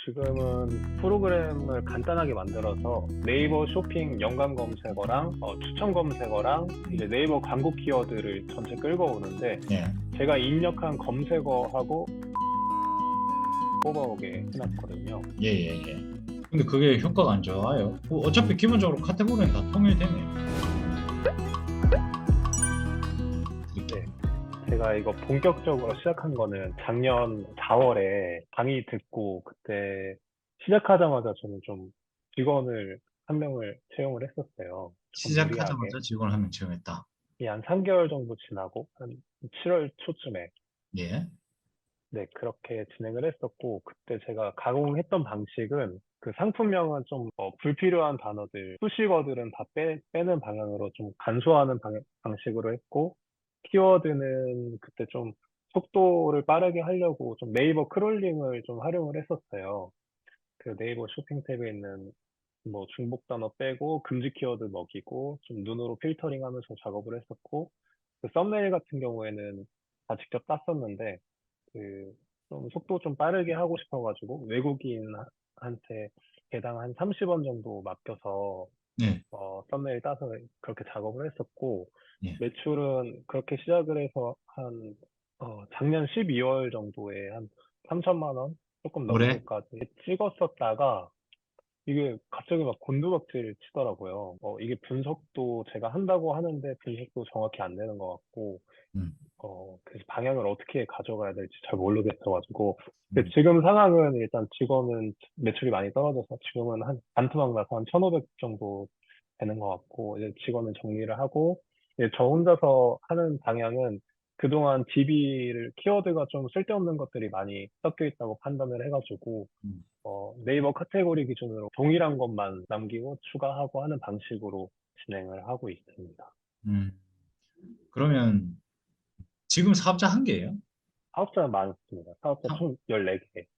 지금은 프로그램을 간단하게 만들어서 네이버 쇼핑 연관 검색어랑 추천 검색어랑 이제 네이버 광고 키워드를 전체 끌고 오는데 예. 제가 입력한 검색어하고 뽑아오게 해놨거든요. 예, 예, 예. 근데 그게 효과가 안 좋아요. 어차피 기본적으로 카테고리는 다 통일되네요. 네. 제가 이거 본격적으로 시작한 거는 작년 4월에 강의 듣고 그때 시작하자마자 저는 좀 직원을 한 명을 채용을 했었어요. 조금 무리하게. 시작하자마자 직원 한 명 채용했다. 한 3개월 정도 지나고 한 7월 초쯤에 예. 네, 그렇게 진행을 했었고 그때 제가 가공했던 방식은 그 상품명은 좀 불필요한 단어들, 수식어들은 다 빼는 방향으로 좀 간소화하는 방식으로 했고 키워드는 그때 좀 속도를 빠르게 하려고 좀 네이버 크롤링을 좀 활용을 했었어요. 그 네이버 쇼핑 탭에 있는 뭐 중복 단어 빼고 금지 키워드 먹이고 좀 눈으로 필터링 하면서 작업을 했었고 그 썸네일 같은 경우에는 다 직접 땄었는데 그 좀 속도 좀 빠르게 하고 싶어가지고 외국인한테 개당 한 30원 정도 맡겨서 예. 썸네일 따서 그렇게 작업을 했었고 예. 매출은 그렇게 시작을 해서 한 작년 12월 정도에 한 3천만 원 조금 올해? 넘게까지 찍었었다가 이게 갑자기 막 곤두박질 치더라고요. 이게 분석도 제가 한다고 하는데 분석도 정확히 안 되는 것 같고 음. 그래서 방향을 어떻게 가져가야 될지 잘 모르겠어가지고. 근데 음. 지금 상황은 일단 직원은 매출이 많이 떨어져서 지금은 한 반토막 나서 한 1,500 정도 되는 것 같고, 이제 직원은 정리를 하고, 이제 저 혼자서 하는 방향은 그동안 DB를, 키워드가 좀 쓸데없는 것들이 많이 섞여 있다고 판단을 해가지고, 음. 네이버 카테고리 기준으로 동일한 것만 남기고 추가하고 하는 방식으로 진행을 하고 있습니다. 음. 그러면 지금 사업자 한 개예요? 사업자는 많습니다. 사업자 총 14개 있습니다.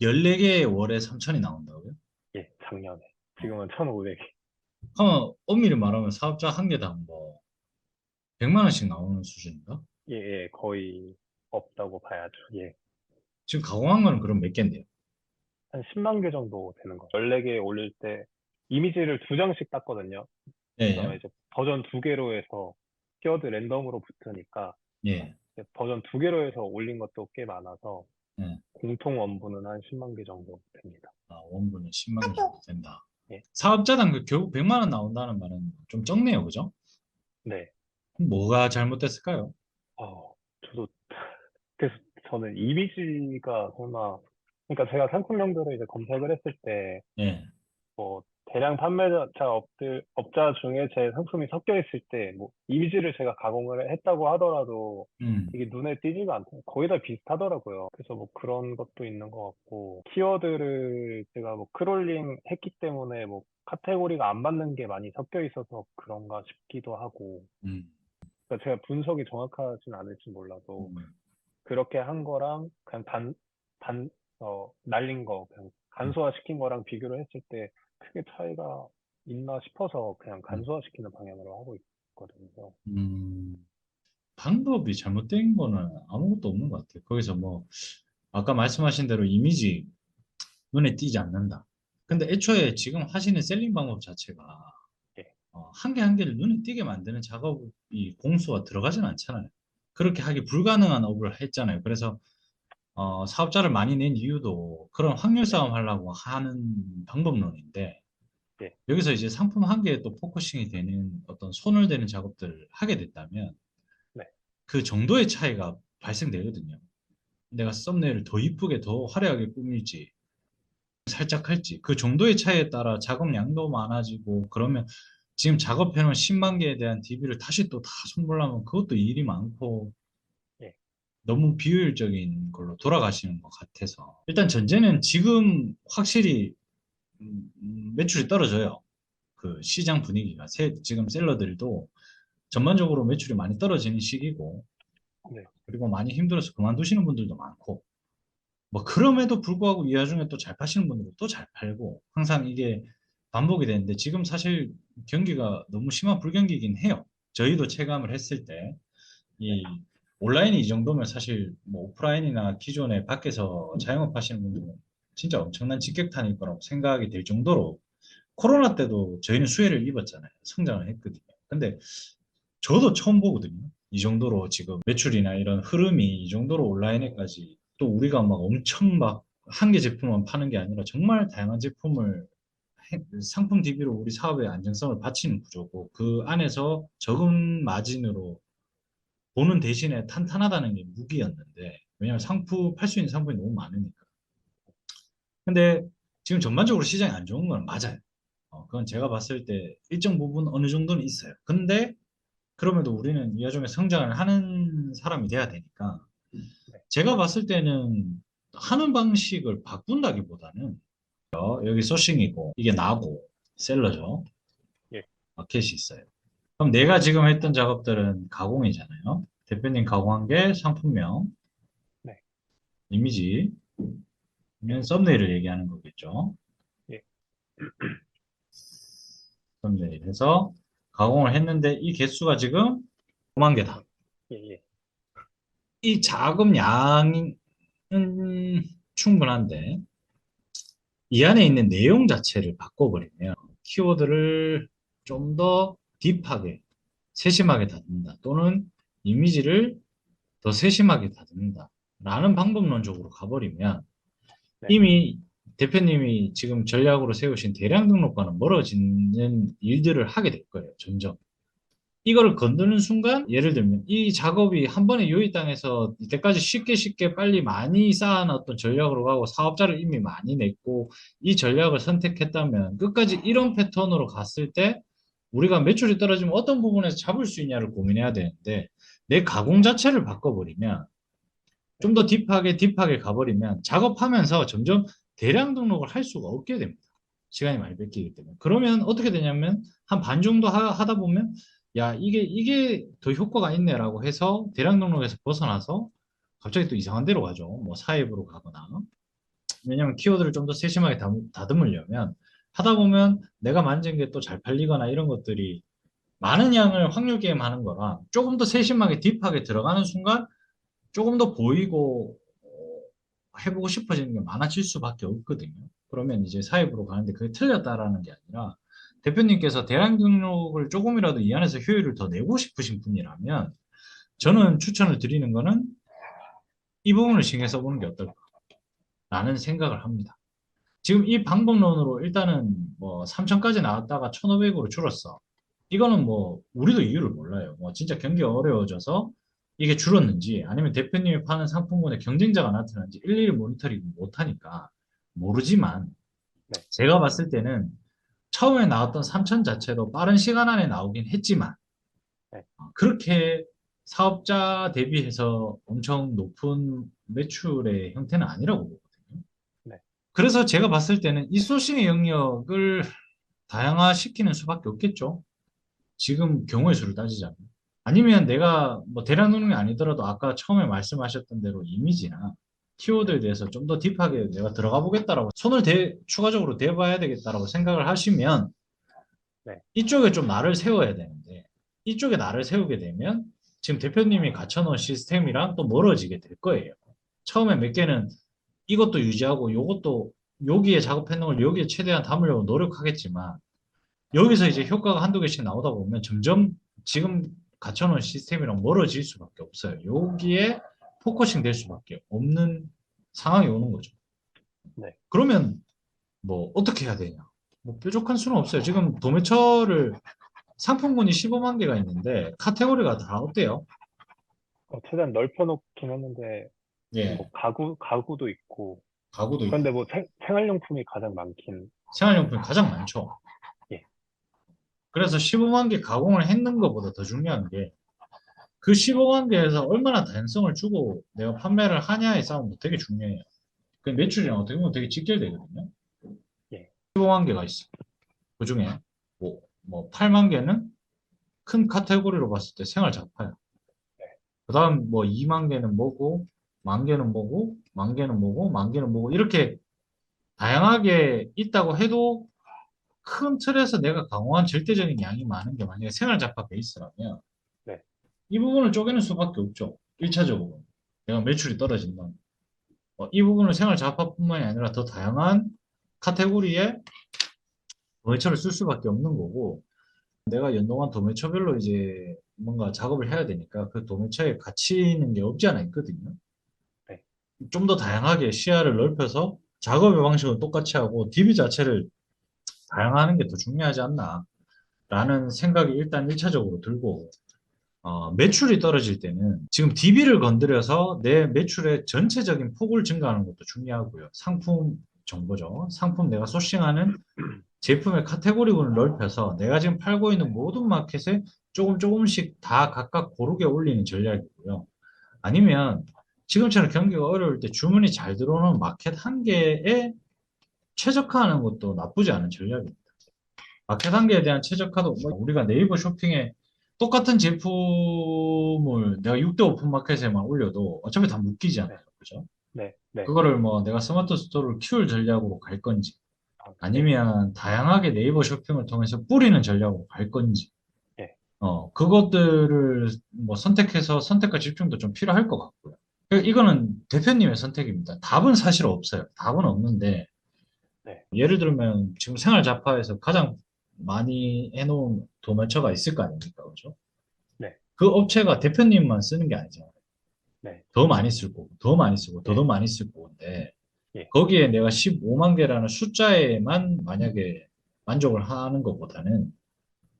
14개에 월에 3천이 나온다고요? 예, 작년에. 어. 지금은 1,500개. 그러면 엄밀히 말하면 사업자 한 개당 뭐 100만 원씩 나오는 수준인가? 예, 예, 거의 없다고 봐야죠. 예. 지금 가공한 거는 그럼 몇 개인데요? 한 10만 개 정도 되는 거죠. 14개 올릴 때 이미지를 2장씩 땄거든요. 예. 그다음에 이제 버전 2개로 해서 키워드 랜덤으로 붙으니까 예. 이제 버전 2개로 해서 올린 것도 꽤 많아서 예. 공통 원본은 한 10만 개 정도 됩니다. 아, 원분은 10만 개 정도 된다. 예. 사업자당 결국 100만 원 나온다는 말은 좀 적네요, 그죠? 네. 뭐가 잘못됐을까요? 저도 그래서 저는 이미지가 설마 그러니까 제가 상품명들을 이제 검색을 했을 때 예. 뭐 대량 업자 중에 제 상품이 섞여 있을 때 뭐 이미지를 제가 가공을 했다고 하더라도 음. 이게 눈에 띄지가 않고 거의 다 비슷하더라고요. 그래서 뭐 그런 것도 있는 것 같고 키워드를 제가 뭐 크롤링 했기 때문에 뭐 카테고리가 안 맞는 게 많이 섞여 있어서 그런가 싶기도 하고 음. 그러니까 제가 분석이 정확하진 않을지 몰라도 음. 그렇게 한 거랑 그냥 날린 거, 그냥 음. 간소화시킨 거랑 비교를 했을 때 크게 차이가 있나 싶어서 그냥 음. 간소화시키는 방향으로 하고 있거든요. 음. 방법이 잘못된 거는 아무것도 없는 것 같아요. 거기서 뭐, 아까 말씀하신 대로 이미지 눈에 띄지 않는다. 근데 애초에 지금 하시는 셀링 방법 자체가 예, 한 개 한 개를 눈에 띄게 만드는 작업이 공수가 들어가진 않잖아요. 그렇게 하기 불가능한 업을 했잖아요. 그래서 사업자를 많이 낸 이유도 그런 확률 네, 싸움 하려고 하는 방법론인데 예, 여기서 이제 상품 한 개에 또 포커싱이 되는 어떤 손을 대는 작업들을 하게 됐다면 네, 그 정도의 차이가 발생되거든요. 내가 썸네일을 더 이쁘게 더 화려하게 꾸밀지 살짝 할지 그 정도의 차이에 따라 작업량도 많아지고 그러면 지금 작업해놓은 10만 개에 대한 DB를 다시 또 다 손보려면 그것도 일이 많고 예, 너무 비효율적인 걸로 돌아가시는 것 같아서 일단 전제는 지금 확실히 매출이 떨어져요. 그 시장 분위기가 지금 셀러들도 전반적으로 매출이 많이 떨어지는 시기고 네, 그리고 많이 힘들어서 그만두시는 분들도 많고 뭐 그럼에도 불구하고 이 와중에 또 잘 파시는 분들은 또 잘 팔고 항상 이게 반복이 되는데 지금 사실 경기가 너무 심한 불경기이긴 해요. 저희도 체감을 했을 때 네, 이 온라인이 이 정도면 사실 뭐 오프라인이나 기존에 밖에서 자영업 하시는 분들은 진짜 엄청난 직격탄일 거라고 생각이 될 정도로 코로나 때도 저희는 수혜를 입었잖아요. 성장을 했거든요. 근데 저도 처음 보거든요. 이 정도로 지금 매출이나 이런 흐름이 이 정도로 온라인에까지 또 우리가 막 엄청 막 한 개 제품만 파는 게 아니라 정말 다양한 제품을 상품 DB로 우리 사업의 안정성을 바치는 구조고 그 안에서 적은 마진으로 보는 대신에 탄탄하다는 게 무기였는데 왜냐하면 상품 팔 수 있는 상품이 너무 많으니까. 근데 지금 전반적으로 시장이 안 좋은 건 맞아요. 그건 제가 봤을 때 일정 부분 어느 정도는 있어요. 근데 그럼에도 우리는 이 와중에 성장을 하는 사람이 돼야 되니까 제가 봤을 때는 하는 방식을 바꾼다기보다는 여기 소싱이고 이게 나고 셀러죠. 예, 마켓이 있어요. 그럼 내가 지금 했던 작업들은 가공이잖아요. 대표님 가공한 게 상품명, 네, 이미지, 예, 썸네일을 얘기하는 거겠죠. 예, 썸네일 해서 가공을 했는데 이 개수가 지금 5만 개다. 예, 예, 예, 이 작업 양은 충분한데 이 안에 있는 내용 자체를 바꿔버리면 키워드를 좀 더 딥하게 세심하게 다듬는다 또는 이미지를 더 세심하게 다듬는다 라는 방법론적으로 가버리면 네, 이미 대표님이 지금 전략으로 세우신 대량 등록과는 멀어지는 일들을 하게 될 거예요. 점점. 이거를 건드는 순간 예를 들면 이 작업이 한 번에 요이 땅에서 이때까지 쉽게 쉽게 빨리 많이 쌓아놨던 전략으로 가고 사업자를 이미 많이 냈고 이 전략을 선택했다면 끝까지 이런 패턴으로 갔을 때 우리가 매출이 떨어지면 어떤 부분에서 잡을 수 있냐를 고민해야 되는데 내 가공 자체를 바꿔버리면 네, 좀 더 딥하게 가버리면 작업하면서 점점 대량 등록을 할 수가 없게 됩니다. 시간이 많이 뺏기기 때문에. 그러면 어떻게 되냐면 한 반 정도 하다 보면 야, 이게 더 효과가 있네라고 해서 대량 등록에서 벗어나서 갑자기 또 이상한 데로 가죠. 뭐 사입으로 가거나. 왜냐면 키워드를 좀 더 세심하게 다듬으려면 하다 보면 내가 만진 게 또 잘 팔리거나 이런 것들이 많은 양을 확률 게임 하는 거랑 조금 더 세심하게 딥하게 들어가는 순간 조금 더 보이고 해보고 싶어지는 게 많아질 수밖에 없거든요. 그러면 이제 사입으로 가는데 그게 틀렸다라는 게 아니라 대표님께서 대량 등록을 조금이라도 이 안에서 효율을 더 내고 싶으신 분이라면 저는 추천을 드리는 거는 이 부분을 신경 써보는 게 어떨까라는 생각을 합니다. 지금 이 방법론으로 일단은 뭐 3천까지 나왔다가 1,500으로 줄었어. 이거는 뭐 우리도 이유를 몰라요. 뭐 진짜 경기가 어려워져서 이게 줄었는지 아니면 대표님이 파는 상품군에 경쟁자가 나타났는지 일일이 모니터링 못하니까 모르지만 네, 제가 봤을 때는 처음에 나왔던 3천 자체도 빠른 시간 안에 나오긴 했지만 네, 그렇게 사업자 대비해서 엄청 높은 매출의 형태는 아니라고 보거든요. 네, 그래서 제가 봤을 때는 이 소싱의 영역을 다양화시키는 수밖에 없겠죠. 지금 경우의 수를 따지자면. 아니면 내가 뭐 대량 능력이 아니더라도 아까 처음에 말씀하셨던 대로 이미지나 네, 키워드에 대해서 좀 더 딥하게 내가 들어가 보겠다라고 손을 추가적으로 대봐야 되겠다라고 생각을 하시면 네, 이쪽에 좀 나를 세워야 되는데 이쪽에 나를 세우게 되면 지금 대표님이 갖춰놓은 시스템이랑 또 멀어지게 될 거예요. 처음에 몇 개는 이것도 유지하고 요것도 여기에 작업해놓은 걸 여기에 최대한 담으려고 노력하겠지만 여기서 이제 효과가 한두 개씩 나오다 보면 점점 지금 갖춰놓은 시스템이랑 멀어질 수밖에 없어요. 여기에 포커싱 될 수밖에 없는 상황이 오는 거죠. 네. 그러면 뭐 어떻게 해야 되냐? 뭐 뾰족한 수는 없어요. 지금 도매처를 상품군이 15만 개가 있는데 카테고리가 다 어때요? 최대한 넓혀놓긴 했는데, 뭐, 예, 가구도 있고, 가구도 그런데 있고 뭐, 생활용품이 가장 많긴, 생활용품이 가장 많죠. 예, 그래서 15만 개 가공을 했는 것보다 더 중요한 게 그 15만 개에서 얼마나 다양성을 주고 내가 판매를 하냐의 싸움도 되게 중요해요. 그 매출이랑 어떻게 보면 되게 직결되거든요. 예, 15만 개가 있어. 그 중에 뭐 8만 개는 큰 카테고리로 봤을 때 생활 잡화야. 네, 그 다음 뭐 2만 개는 뭐고, 만 개는 뭐고, 만 개는 뭐고, 만 개는 뭐고, 이렇게 다양하게 있다고 해도 큰 틀에서 내가 강화한 절대적인 양이 많은 게 만약에 생활 잡화 베이스라면 네, 이 부분을 쪼개는 수밖에 없죠. 1차적으로. 내가 매출이 떨어진다. 이 부분은 생활 잡화뿐만이 아니라 더 다양한 카테고리의 도매처를 쓸 수밖에 없는 거고, 내가 연동한 도매처별로 이제 뭔가 작업을 해야 되니까 그 도매처에 갇히는 게 없지 않아 있거든요. 네. 좀 더 다양하게 시야를 넓혀서 작업의 방식은 똑같이 하고 DB 자체를 다양화하는 게 더 중요하지 않나 라는 생각이 일단 1차적으로 들고, 매출이 떨어질 때는 지금 DB를 건드려서 내 매출의 전체적인 폭을 증가하는 것도 중요하고요. 상품 정보죠. 상품 내가 소싱하는 제품의 카테고리군을 넓혀서 내가 지금 팔고 있는 모든 마켓에 조금씩 다 각각 고르게 올리는 전략이고요. 아니면 지금처럼 경기가 어려울 때 주문이 잘 들어오는 마켓 한 개에 최적화하는 것도 나쁘지 않은 전략입니다. 마켓 한계에 대한 최적화도 뭐 우리가 네이버 쇼핑에 똑같은 제품을 내가 6대 오픈 마켓에만 올려도 어차피 다 묶이잖아요. 네. 그죠? 네. 네. 그거를 뭐 내가 스마트 스토어를 키울 전략으로 갈 건지 네. 아니면 다양하게 네이버 쇼핑을 통해서 뿌리는 전략으로 갈 건지 네. 그것들을 뭐 선택해서 선택과 집중도 좀 필요할 것 같고요. 이거는 대표님의 선택입니다. 답은 사실 없어요. 답은 없는데 네. 예를 들면 지금 생활 잡화에서 가장 많이 해놓은 도면처가 있을 거 아닙니까? 그죠? 네. 그 업체가 대표님만 쓰는 게 아니잖아요. 네. 더 많이 쓸 거고, 더 많이 쓰고, 예. 더더 많이 쓸 거인데, 예. 거기에 내가 15만 개라는 숫자에만 만약에 만족을 하는 것보다는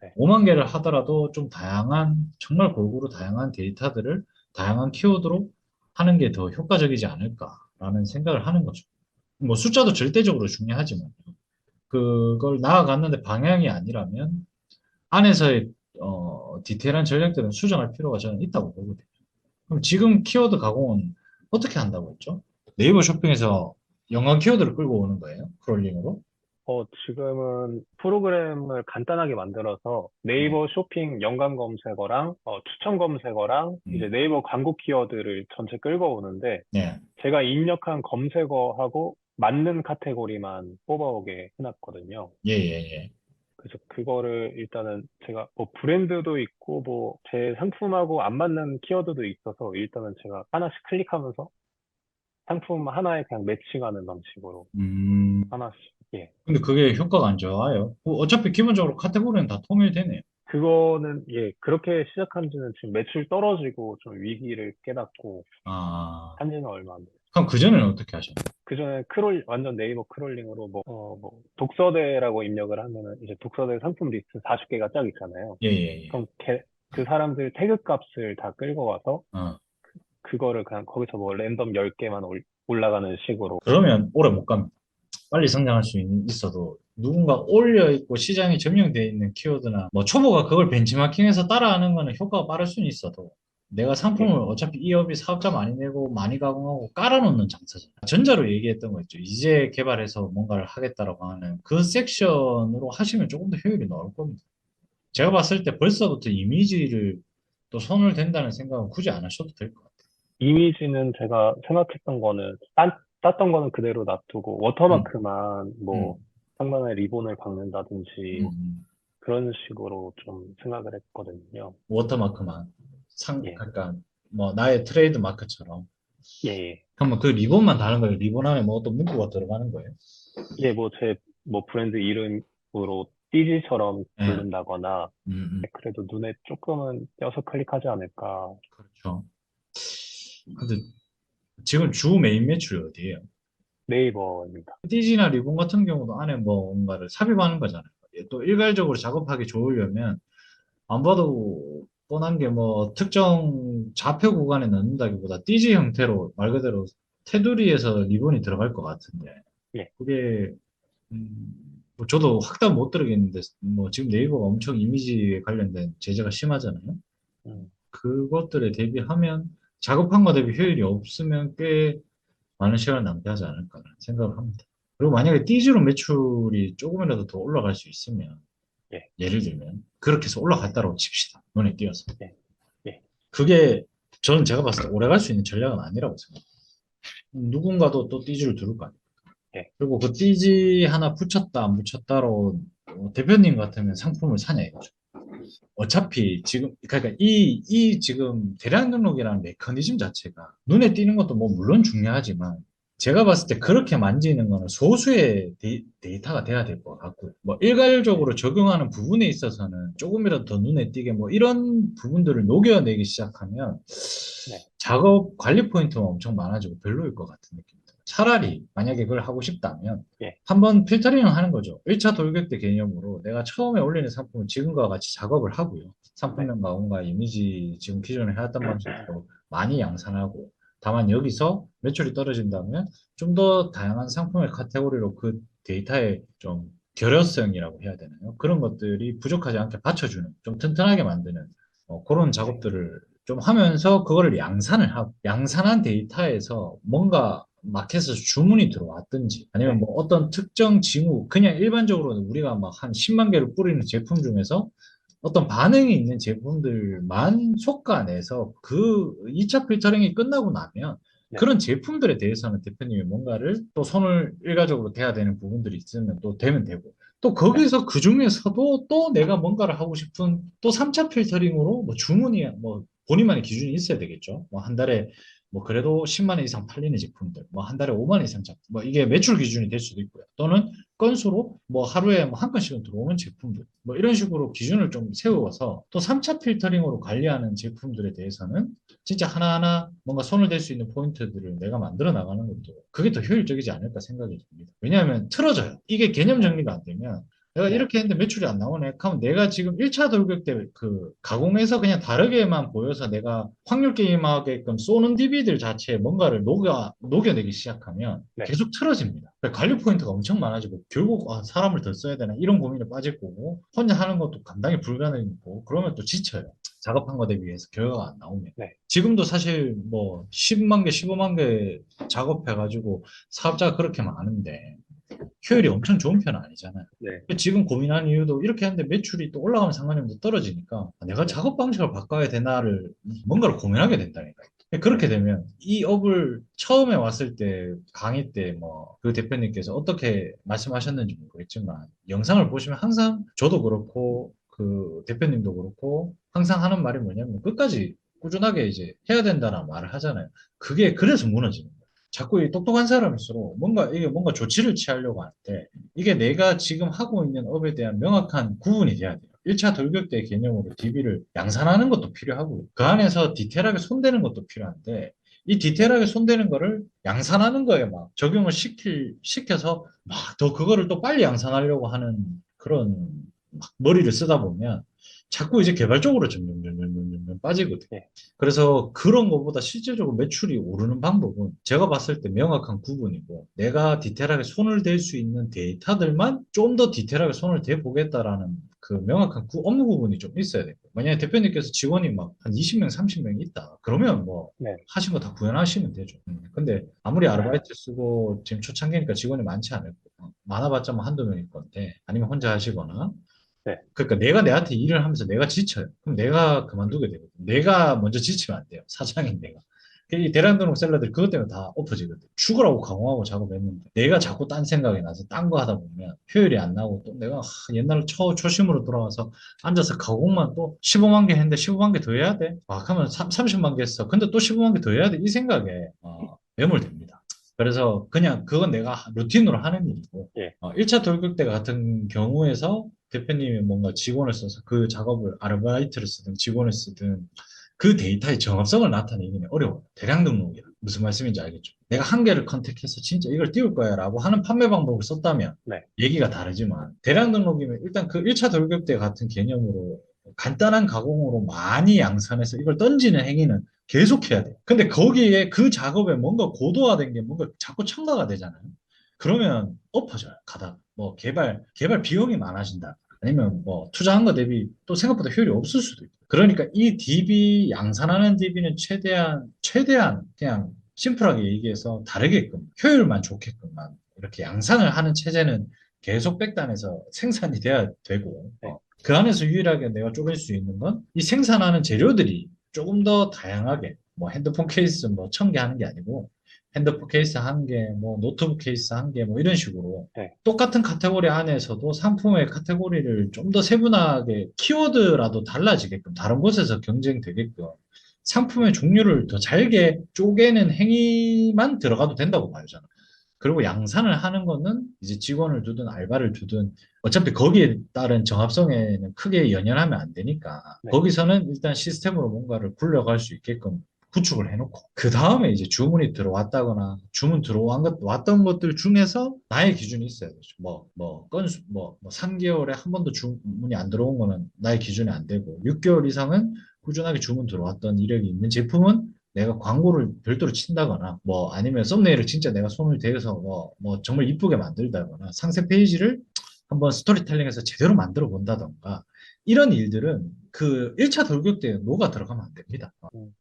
네. 5만 개를 하더라도 좀 다양한, 정말 골고루 다양한 데이터들을 다양한 키워드로 하는 게 더 효과적이지 않을까라는 생각을 하는 거죠. 뭐 숫자도 절대적으로 중요하지만, 그걸 나아갔는데 방향이 아니라면 안에서의 디테일한 전략들은 수정할 필요가 저는 있다고 보거든요. 그럼 지금 키워드 가공은 어떻게 한다고 했죠? 네이버 쇼핑에서 연관 키워드를 끌고 오는 거예요? 크롤링으로? 지금은 프로그램을 간단하게 만들어서 네. 네이버 쇼핑 연관 검색어랑 추천 검색어랑 이제 음. 네이버 광고 키워드를 전체 끌고 오는데 네. 제가 입력한 검색어하고 맞는 카테고리만 뽑아오게 해놨거든요. 예, 예, 예. 그래서 그거를 일단은 제가 뭐 브랜드도 있고 뭐 제 상품하고 안 맞는 키워드도 있어서 일단은 제가 하나씩 클릭하면서 상품 하나에 그냥 매칭하는 방식으로 음. 하나씩, 예. 근데 그게 효과가 안 좋아요. 어차피 기본적으로 카테고리는 다 통일되네요. 그거는, 예, 그렇게 시작한 지는 지금 매출 떨어지고 좀 위기를 깨닫고 아, 한 지는 얼마 안 됐어요. 그럼 그전에는 어떻게 하셨나요? 그전에 완전 네이버 크롤링으로 뭐, 독서대라고 입력을 하면은 이제 독서대 상품 리스트 40개가 쫙 있잖아요. 예, 예, 예. 그럼 그 사람들 태그 값을 다 끌고 와서 어. 그거를 그냥 거기서 뭐 랜덤 10개만 올라가는 식으로. 그러면 오래 못 갑니다. 빨리 성장할 수 있어도 누군가 올려 있고 시장이 점령되어 있는 키워드나 뭐 초보가 그걸 벤치마킹해서 따라하는 거는 효과가 빠를 수는 있어도 내가 상품을 예. 어차피 이 업이 사업자 많이 내고 많이 가공하고 깔아놓는 장사잖아요. 전자로 얘기했던 거 있죠. 이제 개발해서 뭔가를 하겠다라고 하는 그 섹션으로 하시면 조금 더 효율이 나올 겁니다. 제가 봤을 때 벌써부터 이미지를 또 손을 댄다는 생각은 굳이 안 하셔도 될 것 같아요. 이미지는 제가 생각했던 거는 땄던 거는 그대로 놔두고 음, 워터마크만 뭐 음, 상단에 리본을 음, 박는다든지 음. 그런 식으로 좀 생각을 했거든요. 워터마크만 예. 그러니까 뭐 나의 트레이드 마크처럼. 예. 예. 그러면 그 리본만 다른 거예요? 리본 안에 뭐 어떤 문구가 들어가는 거예요? 예, 뭐 뭐 브랜드 이름으로 띠지처럼 예. 부른다거나 그래도 눈에 조금은 띄어서 클릭하지 않을까. 그렇죠. 근데 지금 주 메인 매출이 어디예요? 네이버입니다. 띠지나 리본 같은 경우도 안에 뭐 뭔가를 삽입하는 거잖아요. 또 일괄적으로 작업하기 좋으려면 안 봐도 뻔한 게 뭐 특정 좌표 구간에 넣는다기보다 띠지 형태로 말 그대로 테두리에서 리본이 들어갈 것 같은데 예. 그게 뭐 저도 확답 못 들으겠는데 뭐 지금 네이버가 엄청 이미지에 관련된 제재가 심하잖아요. 음. 그것들에 대비하면 작업한 거 대비 효율이 없으면 꽤 많은 시간을 낭비하지 않을까 생각을 합니다. 그리고 만약에 띠지로 매출이 조금이라도 더 올라갈 수 있으면 예. 예를 들면 그렇게 해서 올라갔다고 칩시다. 눈에 띄어서. 예. 예. 그게 저는 제가 봤을 때 오래 갈 수 있는 전략은 아니라고 생각해요. 누군가도 또 띠지를 두를 거 아니에요. 예. 그리고 그 띠지 하나 붙였다 안 붙였다로 대표님 같으면 상품을 사냐 이거죠. 어차피 지금 그러니까 이 지금 대량 등록이라는 메커니즘 자체가 눈에 띄는 것도 뭐 물론 중요하지만 제가 봤을 때 그렇게 만지는 거는 소수의 데이터가 돼야 될 것 같고요. 뭐 일괄적으로 적용하는 부분에 있어서는 조금이라도 더 눈에 띄게 뭐 이런 부분들을 녹여내기 시작하면 네, 작업 관리 포인트가 엄청 많아지고 별로일 것 같은 느낌입니다. 차라리 만약에 그걸 하고 싶다면 예, 한번 필터링을 하는 거죠. 1차 돌격대 개념으로 내가 처음에 올리는 상품을 지금과 같이 작업을 하고요. 네, 상품명 가공과 이미지 지금 기존에 해왔던 방식으로 많이 양산하고 다만 여기서 매출이 떨어진다면 좀 더 다양한 상품의 카테고리로 그 데이터의 좀 결여성이라고 해야 되나요? 그런 것들이 부족하지 않게 받쳐주는, 좀 튼튼하게 만드는 그런 네, 작업들을 좀 하면서 그거를 양산을 하고, 양산한 데이터에서 뭔가 마켓에서 주문이 들어왔든지, 아니면 네, 뭐 어떤 특정 징후, 그냥 일반적으로 우리가 막 한 10만 개를 뿌리는 제품 중에서 어떤 반응이 있는 제품들만 솎아내서 그 2차 필터링이 끝나고 나면 네, 그런 제품들에 대해서는 대표님이 뭔가를 또 손을 일괄적으로 대야 되는 부분들이 있으면 또 되면 되고 또 네, 거기서 그 중에서도 또 내가 뭔가를 하고 싶은 또 3차 필터링으로 뭐 주문이 뭐 본인만의 기준이 있어야 되겠죠. 뭐 한 달에 뭐 그래도 10만 원 이상 팔리는 제품들, 뭐 한 달에 5만 원 이상 제품, 뭐 이게 매출 기준이 될 수도 있고요. 또는 건수로 뭐 하루에 뭐 한 건씩은 들어오는 제품들 뭐 이런 식으로 기준을 좀 세워서 또 3차 필터링으로 관리하는 제품들에 대해서는 진짜 하나하나 뭔가 손을 댈 수 있는 포인트들을 내가 만들어 나가는 것도 그게 더 효율적이지 않을까 생각이 듭니다. 왜냐하면 틀어져요. 이게 개념 네, 정리가 안 되면 내가 네, 이렇게 했는데 매출이 안 나오네. 그러면 내가 지금 1차 돌격 때 그 가공해서 그냥 다르게만 보여서 내가 확률 게임하게끔 쏘는 DB들 자체에 뭔가를 녹여내기 시작하면 네, 계속 틀어집니다. 그러니까 관리 포인트가 엄청 많아지고 결국 아, 사람을 더 써야 되나 이런 고민에 빠질 거고 혼자 하는 것도 감당이 불가능이고 그러면 또 지쳐요. 작업한 것에 비해서 결과가 안 나오면. 네, 지금도 사실 뭐 10만 개, 15만 개 작업해가지고 사업자가 그렇게 많은데 효율이 엄청 좋은 편은 아니잖아요. 네, 지금 고민하는 이유도 이렇게 하는데 매출이 또 올라가면 상관이 없는데 떨어지니까 내가 네, 작업 방식을 바꿔야 되나를 뭔가를 고민하게 된다니까요. 그렇게 되면 이 업을 처음에 왔을 때 강의 때 뭐 그 대표님께서 어떻게 말씀하셨는지 모르겠지만 영상을 보시면 항상 저도 그렇고 그 대표님도 그렇고 항상 하는 말이 뭐냐면 끝까지 꾸준하게 이제 해야 된다는 말을 하잖아요. 그게 그래서 무너지는 거예요. 자꾸 이 똑똑한 사람일수록 이게 뭔가 조치를 취하려고 하는데 이게 내가 지금 하고 있는 업에 대한 명확한 구분이 돼야 돼요. 1차 돌격대 개념으로 DB를 양산하는 것도 필요하고 그 안에서 디테일하게 손대는 것도 필요한데 이 네, 디테일하게 손대는 거를 양산하는 거에 막 적용을 시켜서 막 더 그거를 또 빨리 양산하려고 하는 그런 막 머리를 쓰다 보면 자꾸 이제 개발적으로 점점 빠지거든요. 네, 그래서 그런 것보다 실질적으로 매출이 오르는 방법은 제가 봤을 때 명확한 구분이고 내가 디테일하게 손을 댈 수 있는 데이터들만 좀 더 디테일하게 손을 대보겠다라는 그 명확한 업무 구분이 좀 있어야 돼요. 만약에 대표님께서 직원이 막 한 20명, 30명 있다. 그러면 뭐 네, 하신 거 다 구현하시면 되죠. 근데 아무리 아르바이트 쓰고 지금 초창기니까 직원이 많지 않을 거고 많아봤자 뭐 한두 명일 건데 아니면 혼자 하시거나 네, 그러니까 내가 내한테 일을 하면서 내가 지쳐요. 그럼 내가 그만두게 되거든. 내가 먼저 지치면 안 돼요. 사장인 내가. 이 대량등록 셀러들이 그것 때문에 다 엎어지거든. 죽으라고 강호하고 작업했는데 내가 자꾸 딴 생각이 나서 딴 거 하다 보면 효율이 안 나고 또 내가 옛날 초심으로 돌아와서 앉아서 가공만 또 15만 개 했는데 15만 개 더 해야 돼? 아, 그러면 30만 개 했어. 근데 또 15만 개 더 해야 돼? 이 생각에 매몰됩니다. 그래서 그냥 그건 내가 루틴으로 하는 일이고 예, 1차 돌격대 같은 경우에서 대표님이 뭔가 직원을 써서 그 작업을 아르바이트를 쓰든 직원을 쓰든 그 데이터의 정확성을 나타내기는 어려워요. 대량 등록이라. 무슨 말씀인지 알겠죠? 내가 한 개를 컨택해서 진짜 이걸 띄울 거야 라고 하는 판매 방법을 썼다면 네, 얘기가 다르지만 대량 등록이면 일단 그 1차 돌격대 같은 개념으로 간단한 가공으로 많이 양산해서 이걸 던지는 행위는 계속해야 돼요. 근데 거기에 그 작업에 뭔가 고도화된 게 뭔가 자꾸 첨가가 되잖아요. 그러면 엎어져요. 가다. 뭐 개발 비용이 많아진다. 아니면 뭐 투자한 거 대비 또 생각보다 효율이 없을 수도 있고. 그러니까 이 DB 양산하는 DB는 최대한 그냥 심플하게 얘기해서 다르게끔 효율만 좋게끔만 이렇게 양산을 하는 체제는 계속 백단에서 생산이 돼야 되고 네, 그 안에서 유일하게 내가 쪼갤 수 있는 건 이 생산하는 재료들이 조금 더 다양하게 뭐 핸드폰 케이스 뭐 1,000개 하는 게 아니고 핸드폰 케이스 한 개, 뭐 노트북 케이스 한 개, 뭐 이런 식으로 네, 똑같은 카테고리 안에서도 상품의 카테고리를 좀 더 세분화하게 키워드라도 달라지게끔 다른 곳에서 경쟁되게끔 상품의 종류를 더 잘게 쪼개는 행위 돈이만 들어가도 된다고 봐요, 저는. 그리고 양산을 하는 거는 이제 직원을 두든 알바를 두든 어차피 거기에 따른 정합성에는 크게 연연하면 안 되니까 네. 거기서는 일단 시스템으로 뭔가를 굴려갈 수 있게끔 구축을 해놓고 그 다음에 이제 주문이 들어왔다거나 주문 왔던 것들 중에서 나의 기준이 있어야 되죠. 건수 3개월에 한 번도 주문이 안 들어온 거는 나의 기준이 안 되고 6개월 이상은 꾸준하게 주문 들어왔던 이력이 있는 제품은 내가 광고를 별도로 친다거나 아니면 썸네일을 진짜 내가 손을 대서 정말 이쁘게 만들다거나 상세 페이지를 한번 스토리텔링해서 제대로 만들어 본다던가 이런 일들은 그 1차 돌격 때 녹아 들어가면 안 됩니다.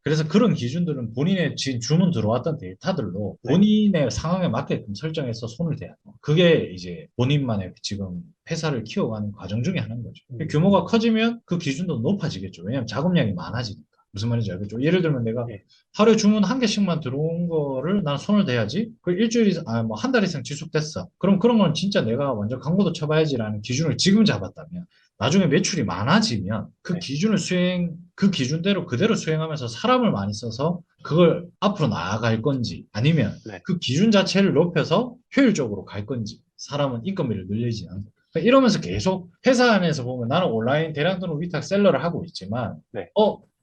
그래서 그런 기준들은 본인의 지금 주문 들어왔던 데이터들로 네. 본인의 상황에 맞게끔 설정해서 손을 대야 돼요. 그게 이제 본인만의 지금 회사를 키워가는 과정 중에 하나인 거죠. 규모가 커지면 그 기준도 높아지겠죠. 왜냐하면 작업량이 많아지니까. 무슨 말인지 알겠죠? 예를 들면 내가 예. 하루에 주문 한 개씩만 들어온 거를 난 손을 대야지. 그 일주일 이상, 한 달 이상 지속됐어. 그럼 그런 건 진짜 내가 완전 광고도 쳐봐야지라는 기준을 지금 잡았다면 나중에 매출이 많아지면 그 네. 그 기준대로 그대로 수행하면서 사람을 많이 써서 그걸 앞으로 나아갈 건지 아니면 네. 그 기준 자체를 높여서 효율적으로 갈 건지 사람은 인건비를 늘리지 않고 이러면서 계속 회사 안에서 보면 나는 온라인 대량 등록 위탁 셀러를 하고 있지만 네.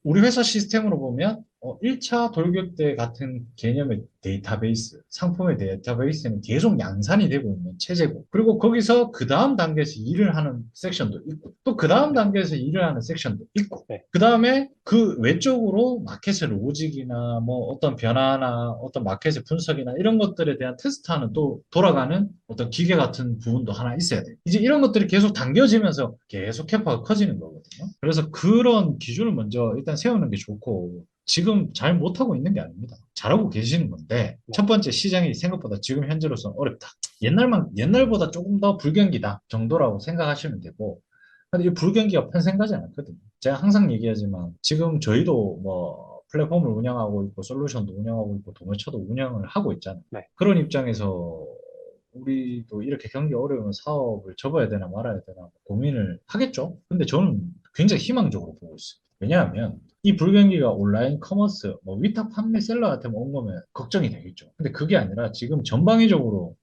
우리 회사 시스템으로 보면 1차 돌격대 같은 개념의 데이터베이스, 상품의 데이터베이스는 계속 양산이 되고 있는 체제고 그리고 거기서 그 다음 단계에서 일을 하는 섹션도 있고 또 그 다음 단계에서 일을 하는 섹션도 있고 네. 그 다음에 그 외적으로 마켓의 로직이나 어떤 변화나 어떤 마켓의 분석이나 이런 것들에 대한 테스트하는 또 돌아가는 어떤 기계 같은 부분도 하나 있어야 돼요. 이제 이런 것들이 계속 당겨지면서 계속 캐파가 커지는 거거든요. 그래서 그런 기준을 먼저 일단 세우는 게 좋고 지금 잘 못하고 있는 게 아닙니다. 잘하고 계시는 건데 첫 번째 시장이 생각보다 지금 현재로서는 어렵다. 옛날보다 조금 더 불경기다 정도라고 생각하시면 되고 근데 이 불경기가 편생가지 않거든요. 제가 항상 얘기하지만 지금 저희도 플랫폼을 운영하고 있고 솔루션도 운영하고 있고 도매처도 운영을 하고 있잖아요. 네. 그런 입장에서 우리도 이렇게 경기 어려우면 사업을 접어야 되나 말아야 되나 고민을 하겠죠. 근데 저는 굉장히 희망적으로 보고 있어요. 왜냐하면 이 불경기가 온라인 커머스, 위탁 판매 셀러한테만 온 거면 걱정이 되겠죠. 근데 그게 아니라 지금 전방위적으로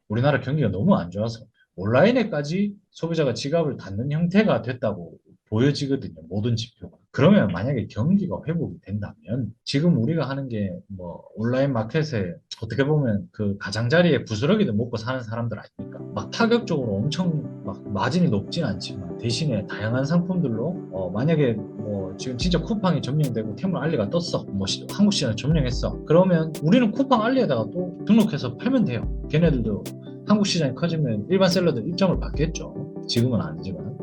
우리나라 경기가 너무 안 좋아서 온라인에까지 소비자가 지갑을 닫는 형태가 됐다고 보여지거든요. 모든 지표가. 그러면 만약에 경기가 회복이 된다면 지금 우리가 하는 게 온라인 마켓에 어떻게 보면 그 가장자리에 부스러기도 먹고 사는 사람들 아닙니까? 막 타격적으로 엄청 막 마진이 높진 않지만 대신에 다양한 상품들로 만약에 지금 진짜 쿠팡이 점령되고 테물 알리가 떴어. 한국 시장을 점령했어. 그러면 우리는 쿠팡 알리에다가 또 등록해서 팔면 돼요. 걔네들도 한국 시장이 커지면 일반 셀러들 입점을 받겠죠. 지금은 아니지만.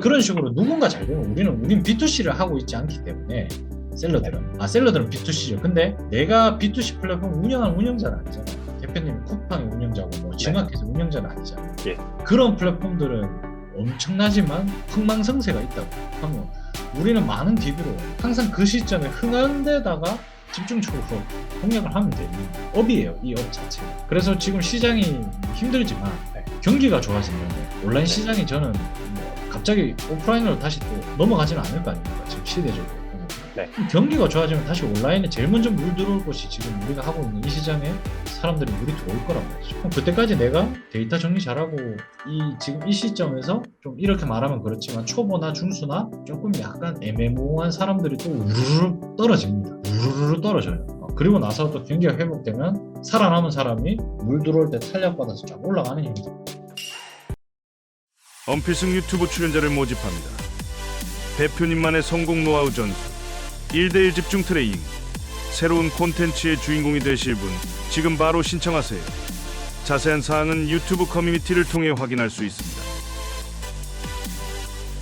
그런 식으로 누군가 잘 되면 우린 B2C를 하고 있지 않기 때문에 셀러들은 B2C죠. 근데 내가 B2C 플랫폼 운영하는 운영자는 아니잖아요. 대표님이 쿠팡의 운영자고 지마켓의 운영자는 아니잖아요. 예. 그런 플랫폼들은 엄청나지만 흥망성쇠가 있다고 하면 우리는 많은 DB로 항상 그 시점에 흥한 데다가 집중적으로 공략을 하면 되는 업이에요. 이 업 자체가. 그래서 지금 시장이 힘들지만 경기가 좋아지면 온라인 시장이 저는 갑자기 오프라인으로 다시 또 넘어가지는 않을 거 아닙니까? 지금 시대적으로. 네. 경기가 좋아지면 다시 온라인에 제일 먼저 물 들어올 것이 지금 우리가 하고 있는 이 시장에 사람들이 물이 들어올 거란 말이죠. 그럼 그때까지 내가 데이터 정리 잘하고 지금 이 시점에서 좀 이렇게 말하면 그렇지만 초보나 중수나 조금 약간 애매모호한 사람들이 또 우르르 떨어집니다. 우르르 떨어져요. 그리고 나서 또 경기가 회복되면 살아남은 사람이 물 들어올 때 탄력받아서 쫙 올라가는 힘이죠. 엄필승 유튜브 출연자를 모집합니다. 대표님만의 성공 노하우 전수, 1대1 집중 트레이닝, 새로운 콘텐츠의 주인공이 되실 분 지금 바로 신청하세요. 자세한 사항은 유튜브 커뮤니티를 통해 확인할 수 있습니다.